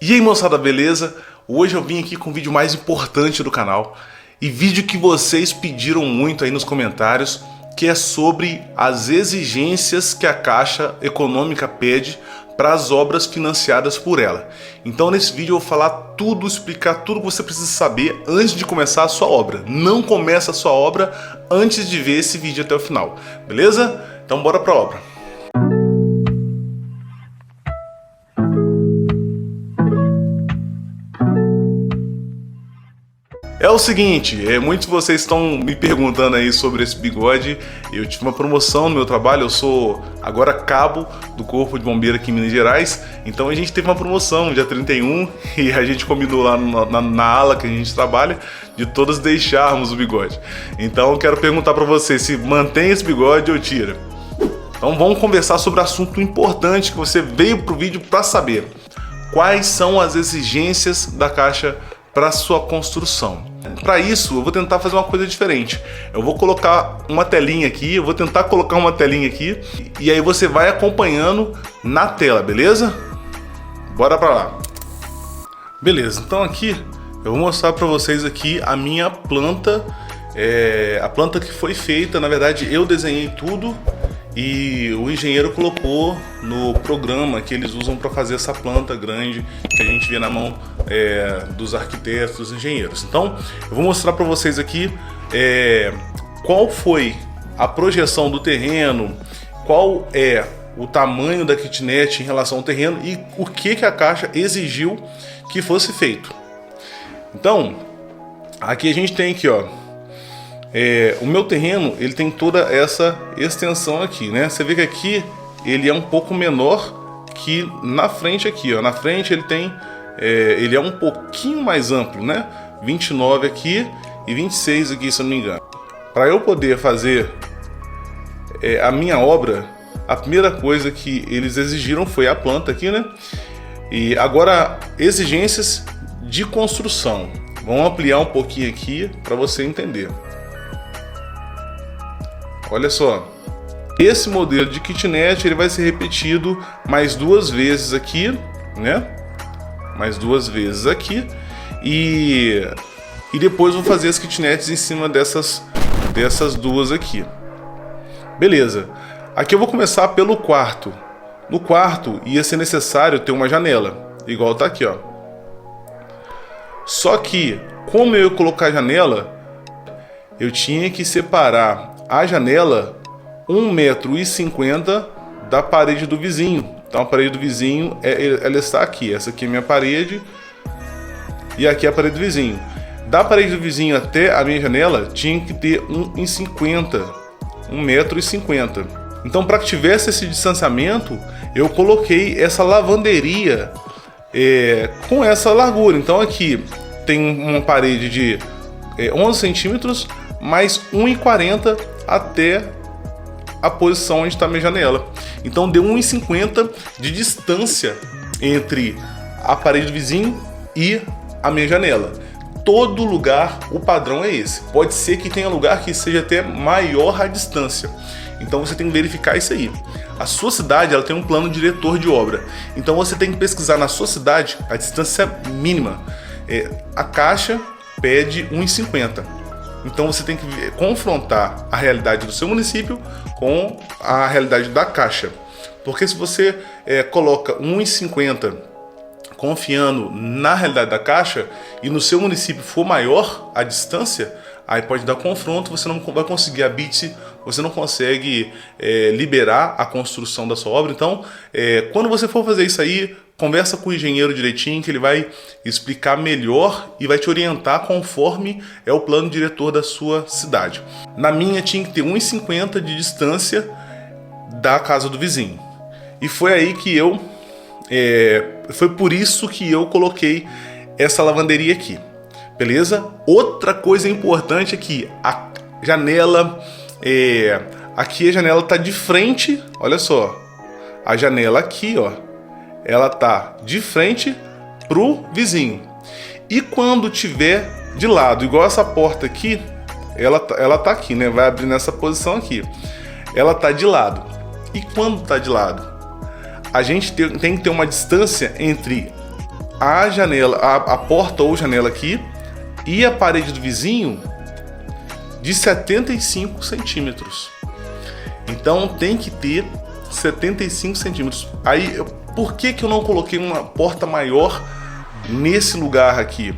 E aí moçada, beleza? Hoje eu vim aqui com o vídeo mais importante do canal e vídeo que vocês pediram muito aí nos comentários, que é sobre as exigências que a Caixa Econômica pede para as obras financiadas por ela. Então nesse vídeo eu vou falar tudo, explicar tudo que você precisa saber antes de começar a sua obra. Não começa a sua obra antes de ver esse vídeo até o final, beleza? Então bora pra obra. É o seguinte, muitos de vocês estão me perguntando aí sobre esse bigode. Eu tive uma promoção no meu trabalho, eu sou agora cabo do Corpo de Bombeiro aqui em Minas Gerais. Então a gente teve uma promoção dia 31 e a gente combinou lá na ala que a gente trabalha de todos deixarmos o bigode. Então eu quero perguntar para vocês se mantém esse bigode ou tira. Então vamos conversar sobre assunto importante que você veio pro vídeo para saber. Quais são as exigências da Caixa para sua construção? Para isso, eu vou tentar fazer uma coisa diferente. Eu vou colocar uma telinha aqui, e aí você vai acompanhando na tela, beleza? Bora para lá. Beleza, então aqui eu vou mostrar para vocês aqui a minha planta, a planta que foi feita. Na verdade, eu desenhei tudo e o engenheiro colocou no programa que eles usam para fazer essa planta grande que a gente vê na mão dos arquitetos, dos engenheiros. Então eu vou mostrar para vocês aqui qual foi a projeção do terreno, qual é o tamanho da kitnet em relação ao terreno e o que a Caixa exigiu que fosse feito. Então aqui a gente tem aqui, ó, o meu terreno, ele tem toda essa extensão aqui, né? Você vê que aqui ele é um pouco menor que na frente aqui, ó. Na frente ele tem, ele é um pouquinho mais amplo, né? 29 aqui e 26 aqui, se eu não me engano. Para eu poder fazer a minha obra, a primeira coisa que eles exigiram foi a planta aqui, né? E agora, exigências de construção. Vamos ampliar um pouquinho aqui para você entender. Olha só, esse modelo de kitnet ele vai ser repetido mais duas vezes aqui, né? Mais duas vezes aqui e depois vou fazer as kitnets em cima dessas duas aqui. Beleza. Aqui eu vou começar pelo quarto. No quarto ia ser necessário ter uma janela, igual tá aqui, ó. Só que como eu ia colocar a janela, eu tinha que separar a janela 1,50 m da parede do vizinho. Então a parede do vizinho ela está aqui. Essa aqui é a minha parede e aqui é a parede do vizinho. Da parede do vizinho até a minha janela tinha que ter 1,50 m. Então para que tivesse esse distanciamento, eu coloquei essa lavanderia com essa largura. Então aqui tem uma parede de 11 centímetros mais 1,40 até a posição onde está a minha janela. Então deu 1,50 de distância entre a parede do vizinho e a minha janela. Todo lugar o padrão é esse. Pode ser que tenha lugar que seja até maior a distância. Então você tem que verificar isso aí. A sua cidade ela tem um plano diretor de obra. Então você tem que pesquisar na sua cidade a distância mínima. A Caixa pede 1,50. Então você tem que confrontar a realidade do seu município com a realidade da Caixa. Porque se você coloca 1,50 confiando na realidade da Caixa e no seu município for maior a distância, aí pode dar confronto, você não vai conseguir a BITS, você não consegue liberar a construção da sua obra. Então, quando você for fazer isso aí, conversa com o engenheiro direitinho, que ele vai explicar melhor e vai te orientar conforme é o plano diretor da sua cidade. Na minha tinha que ter 1,50 de distância da casa do vizinho. E foi aí que foi por isso que eu coloquei essa lavanderia aqui. Beleza? Outra coisa importante é que a janela, aqui a janela tá de frente, olha só, a janela aqui, ó, ela tá de frente pro vizinho. E quando tiver de lado, igual essa porta aqui, ela tá aqui, né? Vai abrir nessa posição aqui. Ela tá de lado. E quando tá de lado, a gente tem que ter uma distância entre a janela, a porta ou janela aqui e a parede do vizinho de 75 centímetros. Então tem que ter 75 centímetros. Aí, por que eu não coloquei uma porta maior nesse lugar aqui?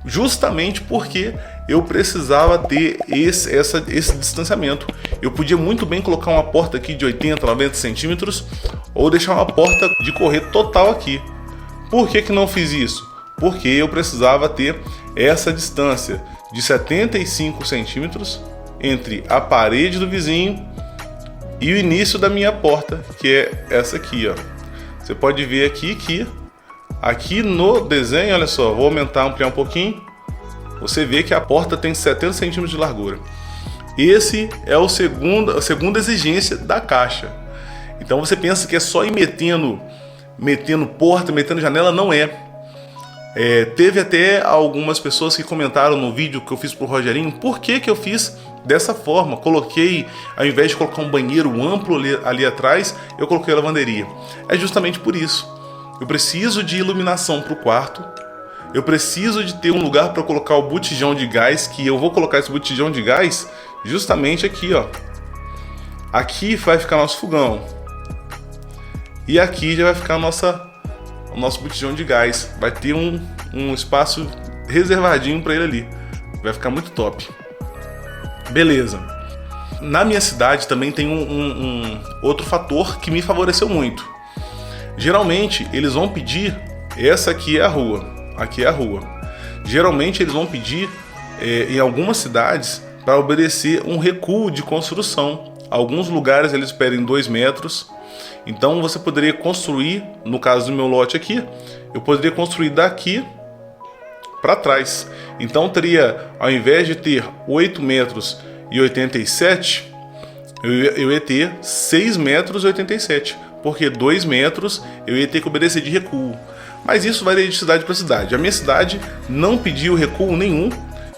Justamente porque eu precisava ter esse distanciamento. Eu podia muito bem colocar uma porta aqui de 80, 90 centímetros ou deixar uma porta de correr total aqui. Por que não fiz isso? Porque eu precisava ter essa distância de 75 centímetros entre a parede do vizinho e o início da minha porta, que é essa aqui, ó. Você pode ver aqui que aqui no desenho, olha só, vou ampliar um pouquinho. Você vê que a porta tem 70 centímetros de largura. Esse é a segunda exigência da caixa. Então você pensa que é só ir metendo porta, metendo janela, não é. Teve até algumas pessoas que comentaram no vídeo que eu fiz pro Rogerinho, por que eu fiz dessa forma. Coloquei, ao invés de colocar um banheiro amplo ali atrás, eu coloquei a lavanderia. É justamente por isso. Eu preciso de iluminação para o quarto. Eu preciso de ter um lugar para colocar o botijão de gás, que eu vou colocar esse botijão de gás justamente aqui, ó. Aqui vai ficar nosso fogão. E aqui já vai ficar o nosso botijão de gás. Vai ter um espaço reservadinho para ele ali. Vai ficar muito top. Beleza. Na minha cidade também tem um outro fator que me favoreceu muito. Geralmente eles vão pedir, essa aqui é a rua. Aqui é a rua. Geralmente eles vão pedir em algumas cidades para obedecer um recuo de construção. Alguns lugares eles pedem 2 metros. Então você poderia construir, no caso do meu lote aqui, eu poderia construir daqui para trás. Então teria, ao invés de ter 8 metros e 87, eu ia ter 6 metros e 87. Porque 2 metros eu ia ter que obedecer de recuo. Mas isso varia de cidade para cidade. A minha cidade não pediu recuo nenhum.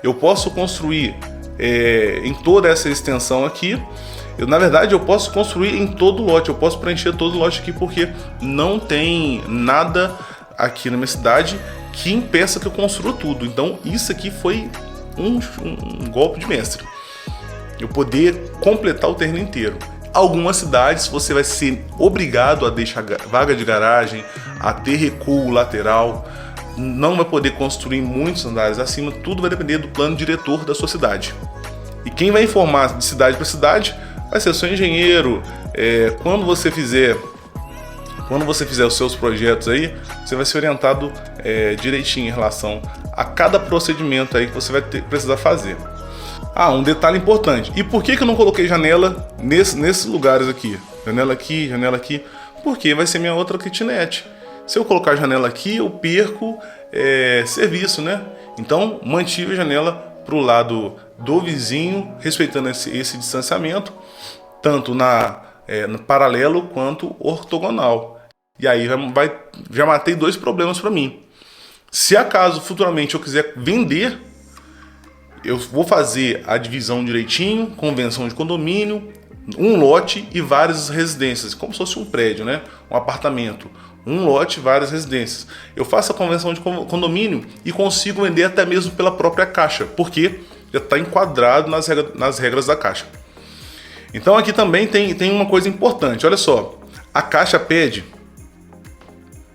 Eu posso construir em toda essa extensão aqui. Na verdade, eu posso construir em todo o lote. Eu posso preencher todo o lote aqui porque não tem nada aqui na minha cidade que impeça que eu construa tudo. Então, isso aqui foi um golpe de mestre. Eu poder completar o terreno inteiro. Algumas cidades você vai ser obrigado a deixar vaga de garagem, a ter recuo lateral, não vai poder construir muitos andares acima, tudo vai depender do plano diretor da sua cidade. E quem vai informar de cidade para cidade vai ser o seu engenheiro. Quando você fizer os seus projetos aí, você vai ser orientado direitinho em relação a cada procedimento aí que você vai precisar fazer. Um detalhe importante. E por que eu não coloquei janela nesses lugares aqui? Janela aqui, janela aqui. Porque vai ser minha outra kitnet. Se eu colocar janela aqui, eu perco serviço, né? Então, mantive a janela para o lado do vizinho, respeitando esse distanciamento, tanto no paralelo quanto ortogonal. E aí já matei 2 problemas para mim. Se acaso futuramente eu quiser vender, eu vou fazer a divisão direitinho, convenção de condomínio, um lote e várias residências, como se fosse um prédio, né? Um apartamento, um lote, várias residências. Eu faço a convenção de condomínio e consigo vender até mesmo pela própria caixa, porque já está enquadrado nas regras da caixa. Então aqui também tem uma coisa importante, olha só, a caixa pede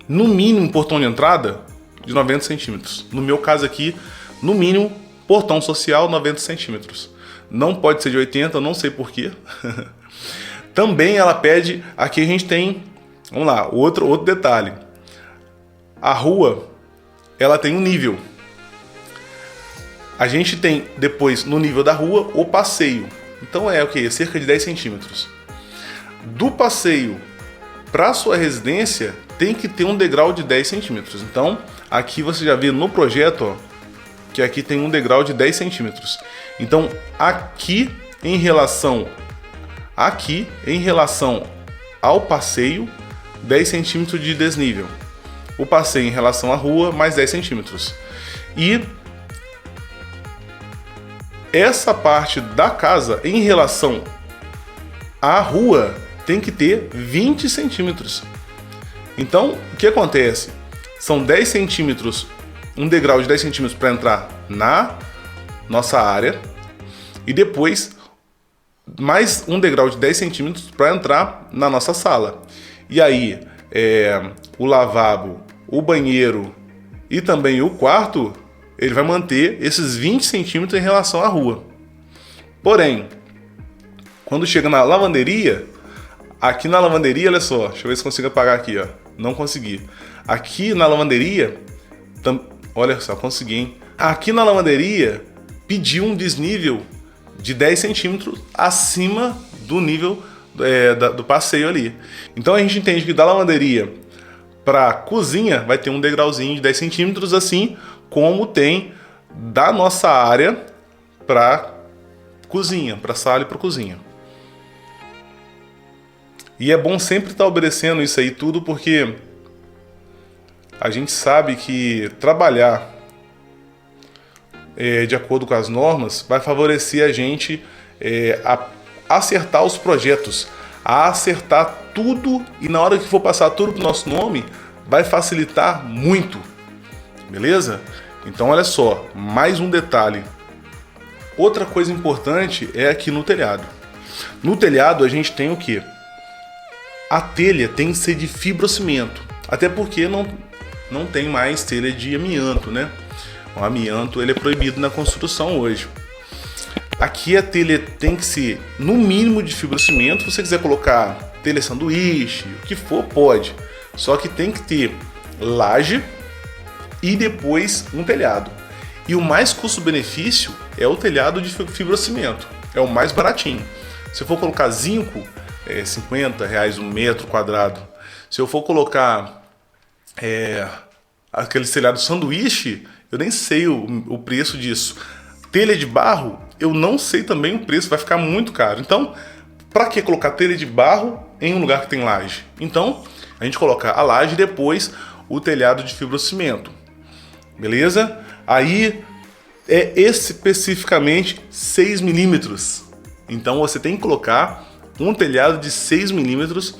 no mínimo um portão de entrada de 90 centímetros. No meu caso aqui, no mínimo, portão social 90 centímetros. Não pode ser de 80, eu não sei porquê. Também ela pede, aqui a gente tem, vamos lá, outro detalhe. A rua, ela tem um nível. A gente tem depois, no nível da rua, o passeio. Então é o que? Cerca de 10 centímetros. Do passeio para a sua residência, tem que ter um degrau de 10 centímetros. Então, aqui você já vê no projeto, ó, que aqui tem um degrau de 10 centímetros. Então, aqui em relação ao passeio, 10 centímetros de desnível. O passeio em relação à rua, mais 10 centímetros. E essa parte da casa, em relação à rua, tem que ter 20 centímetros. Então, o que acontece? São 10 centímetros, um degrau de 10 centímetros para entrar na nossa área e depois mais um degrau de 10 centímetros para entrar na nossa sala. E aí, o lavabo, o banheiro e também o quarto, ele vai manter esses 20 centímetros em relação à rua. Porém, quando chega na lavanderia, aqui na lavanderia, olha só, deixa eu ver se consigo apagar aqui, ó. Não consegui. Aqui na lavanderia, olha só, consegui, hein? Aqui na lavanderia, pediu um desnível de 10 centímetros acima do nível do passeio ali. Então a gente entende que da lavanderia para cozinha vai ter um degrauzinho de 10 centímetros, assim como tem da nossa área para cozinha, para sala e para cozinha. E é bom sempre estar obedecendo isso aí tudo, porque a gente sabe que trabalhar de acordo com as normas vai favorecer a gente a acertar os projetos, a acertar tudo, e na hora que for passar tudo para o nosso nome, vai facilitar muito, beleza? Então olha só, mais um detalhe. Outra coisa importante é aqui no telhado. No telhado a gente tem o quê? A telha tem que ser de fibrocimento, até porque não tem mais telha de amianto, né? O amianto ele é proibido na construção hoje. Aqui a telha tem que ser no mínimo de fibrocimento. Se você quiser colocar telha sanduíche, o que for, pode. Só que tem que ter laje e depois um telhado. E o mais custo-benefício é o telhado de fibrocimento. É o mais baratinho. Se eu for colocar zinco, R$50 um metro quadrado. Se eu for colocar aquele telhado sanduíche, eu nem sei o preço disso. Telha de barro, eu não sei também o preço, vai ficar muito caro. Então, para que colocar telha de barro em um lugar que tem laje? Então, a gente coloca a laje e depois o telhado de fibrocimento. Beleza? Aí é especificamente 6 milímetros. Então, você tem que colocar um telhado de 6 milímetros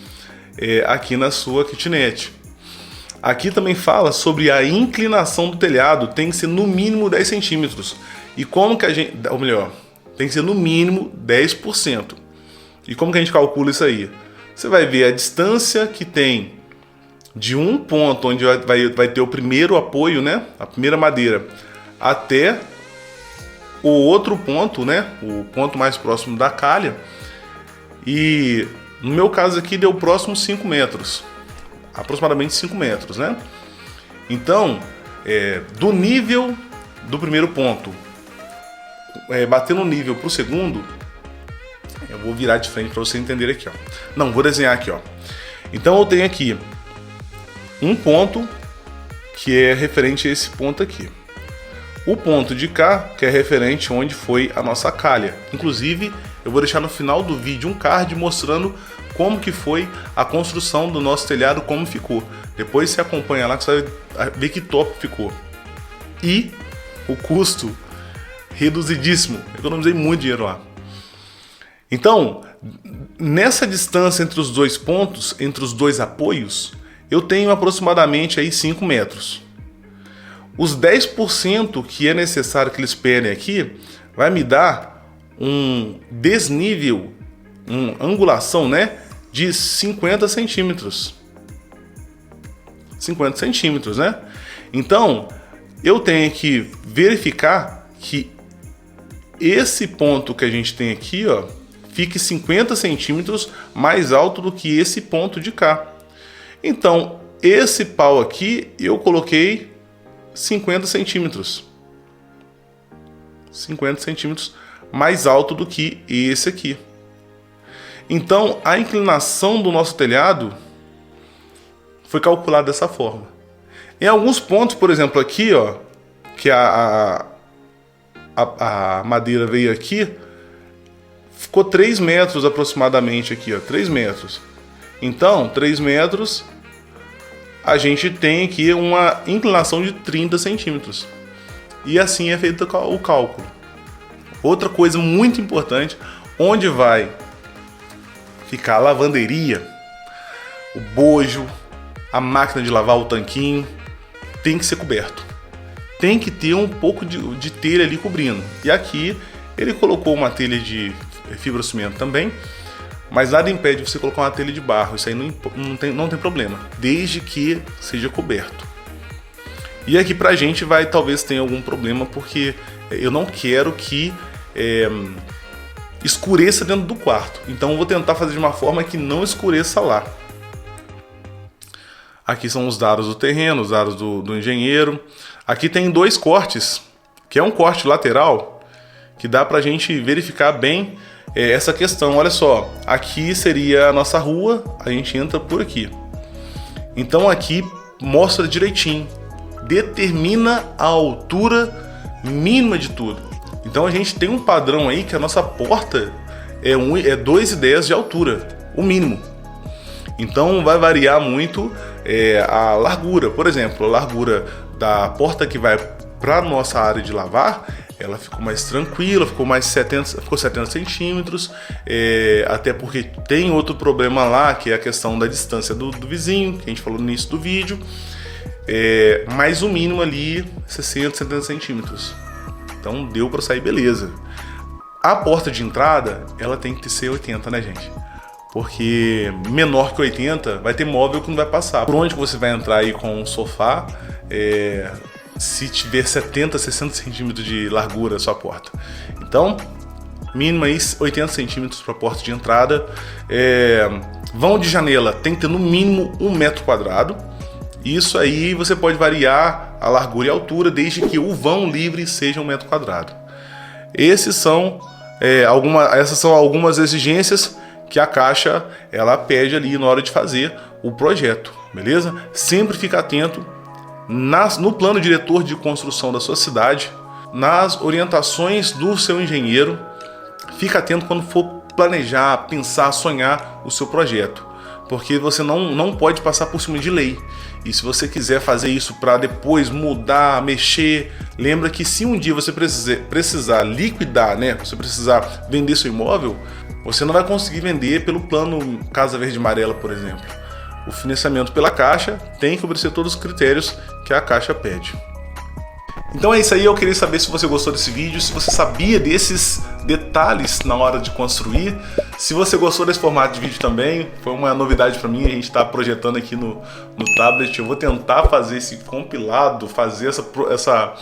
aqui na sua kitnet. Aqui também fala sobre a inclinação do telhado, tem que ser no mínimo 10 centímetros. E como que a gente, ou melhor, tem que ser no mínimo 10%. E como que a gente calcula isso aí? Você vai ver a distância que tem de um ponto onde vai ter o primeiro apoio, né? A primeira madeira, até o outro ponto, né? O ponto mais próximo da calha. E no meu caso aqui deu próximo 5 metros. Aproximadamente 5 metros, né? Então, do nível do primeiro ponto, bater no nível para o segundo, eu vou virar de frente para você entender aqui, ó. Não, vou desenhar aqui, ó. Então eu tenho aqui um ponto que é referente a esse ponto aqui. O ponto de cá, que é referente onde foi a nossa calha. Inclusive, eu vou deixar no final do vídeo um card mostrando como que foi a construção do nosso telhado, como ficou. Depois você acompanha lá que você vai ver que top ficou. E o custo reduzidíssimo. Economizei muito dinheiro lá. Então, nessa distância entre os dois pontos, entre os dois apoios, eu tenho aproximadamente aí 5 metros. Os 10% que é necessário que eles pedem aqui vai me dar um desnível, uma angulação, né, de 50 centímetros. 50 centímetros, né? Então, eu tenho que verificar que esse ponto que a gente tem aqui, ó, fique 50 centímetros mais alto do que esse ponto de cá. Então, esse pau aqui eu coloquei 50 centímetros. 50 centímetros mais alto do que esse aqui. Então, a inclinação do nosso telhado foi calculada dessa forma. Em alguns pontos, por exemplo, aqui, ó, que a madeira veio aqui, ficou 3 metros aproximadamente aqui, ó, 3 metros. Então, 3 metros, a gente tem aqui uma inclinação de 30 centímetros. E assim é feito o cálculo. Outra coisa muito importante, onde vai ficar a lavanderia, o bojo, a máquina de lavar o tanquinho, tem que ser coberto. Tem que ter um pouco de telha ali cobrindo. E aqui ele colocou uma telha de fibrocimento também, mas nada impede você colocar uma telha de barro. Isso aí não tem problema, desde que seja coberto. E aqui pra gente talvez tenha algum problema, porque eu não quero que escureça dentro do quarto. Então eu vou tentar fazer de uma forma que não escureça lá. Aqui são os dados do terreno, os dados do engenheiro. Aqui tem 2 cortes, que é um corte lateral, que dá pra gente verificar bem essa questão. Olha só, aqui seria a nossa rua, a gente entra por aqui. Então aqui mostra direitinho, determina a altura mínima de tudo. Então a gente tem um padrão aí que a nossa porta é 2,10 de altura, o mínimo. Então vai variar muito a largura. Por exemplo, a largura da porta que vai para a nossa área de lavar, ela ficou mais tranquila, ficou 70 centímetros, até porque tem outro problema lá, que é a questão da distância do vizinho, que a gente falou no início do vídeo, mas o mínimo ali 60, 70 centímetros. Então deu para sair beleza. A porta de entrada, ela tem que ser 80, né, gente? Porque menor que 80 vai ter móvel que não vai passar. Por onde você vai entrar aí com um sofá, se tiver 70, 60 centímetros de largura a sua porta. Então, mínimo aí 80 centímetros para a porta de entrada. Vão de janela tem que ter no mínimo 1 metro quadrado. Isso aí você pode variar a largura e a altura, desde que o vão livre seja 1 metro quadrado. Essas são algumas exigências que a Caixa ela pede ali na hora de fazer o projeto, beleza? Sempre fica atento no plano diretor de construção da sua cidade, nas orientações do seu engenheiro. Fica atento quando for planejar, pensar, sonhar o seu projeto, porque você não pode passar por cima de lei. E se você quiser fazer isso para depois mudar, mexer, lembra que se um dia você precisar liquidar, né, você precisar vender seu imóvel, você não vai conseguir vender pelo plano Casa Verde e Amarela, por exemplo. O financiamento pela Caixa tem que obedecer todos os critérios que a Caixa pede. Então é isso aí, eu queria saber se você gostou desse vídeo, se você sabia desses detalhes na hora de construir, se você gostou desse formato de vídeo também. Foi uma novidade para mim, a gente está projetando aqui no tablet. Eu vou tentar fazer esse compilado, fazer essa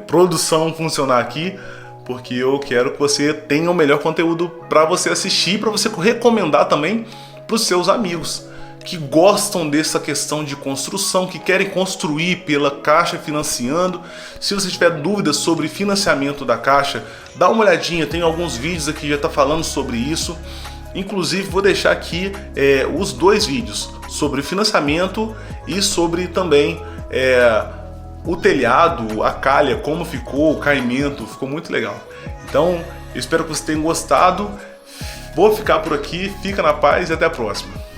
produção funcionar aqui, porque eu quero que você tenha o melhor conteúdo para você assistir, para você recomendar também para os seus amigos que gostam dessa questão de construção, que querem construir pela Caixa financiando. Se você tiver dúvidas sobre financiamento da Caixa, dá uma olhadinha, tem alguns vídeos aqui que já está falando sobre isso. Inclusive vou deixar aqui os 2 vídeos sobre financiamento e sobre também o telhado, a calha, como ficou, o caimento, ficou muito legal. Então eu espero que vocês tenham gostado. Vou ficar por aqui, fica na paz e até a próxima.